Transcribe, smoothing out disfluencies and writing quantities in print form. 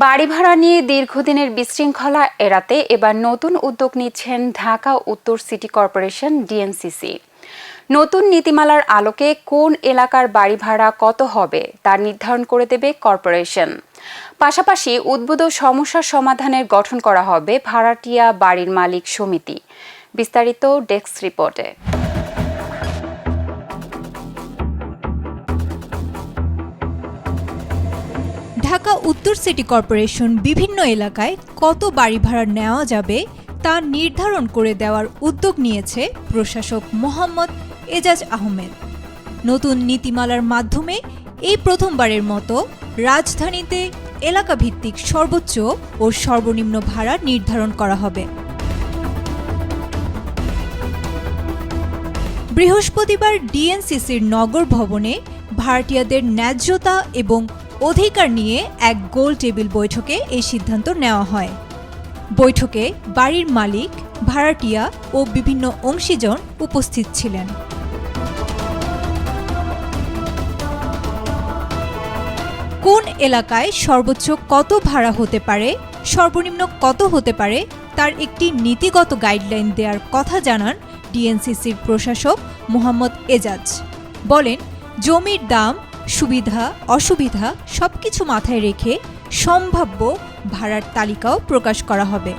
বাড়ি ভাড়া নিয়ে দীর্ঘদিনের বিশৃঙ্খলা এড়াতে এবার নতুন উদ্যোগ নিচ্ছেন ঢাকা উত্তর সিটি কর্পোরেশন ডিএনসিসি। নতুন নীতিমালার আলোকে কোন এলাকার বাড়ি ভাড়া কত হবে তা নির্ধারণ করে দেবে কর্পোরেশন। পাশাপাশি উদ্ভূত সমস্যার সমাধানের গঠন করা হবে ভাড়াটিয়া বাড়ির মালিক সমিতি। বিস্তারিত ডেস্ক রিপোর্টে। ঢাকা উত্তর সিটি কর্পোরেশন বিভিন্ন এলাকায় কত বাড়ি ভাড়া নেওয়া যাবে তা নির্ধারণ করে দেওয়ার উদ্যোগ নিয়েছে প্রশাসক মোহাম্মদ এজাজ আহমেদ। নতুন নীতিমালার মাধ্যমে এই প্রথমবারের মতো রাজধানীতে এলাকাভিত্তিক সর্বোচ্চ ও সর্বনিম্ন ভাড়া নির্ধারণ করা হবে। বৃহস্পতিবার ডিএনসিসির নগর ভবনে ভাড়াটিয়াদের ন্যায্যতা এবং অধিকার নিয়ে এক গোল টেবিল বৈঠকে এই সিদ্ধান্ত নেওয়া হয়। বৈঠকে বাড়ির মালিক, ভাড়াটিয়া ও বিভিন্ন অংশীজন উপস্থিত ছিলেন। কোন এলাকায় সর্বোচ্চ কত ভাড়া হতে পারে, সর্বনিম্ন কত হতে পারে তার একটি নীতিগত গাইডলাইন দেওয়ার কথা জানান ডিএনসিসির প্রশাসক মোহাম্মদ এজাজ। বলেন, জমির দাম, সুবিধা অসুবিধা সবকিছু মাথায় রেখে সম্ভাব্য ভাড়ার তালিকাও প্রকাশ করা হবে।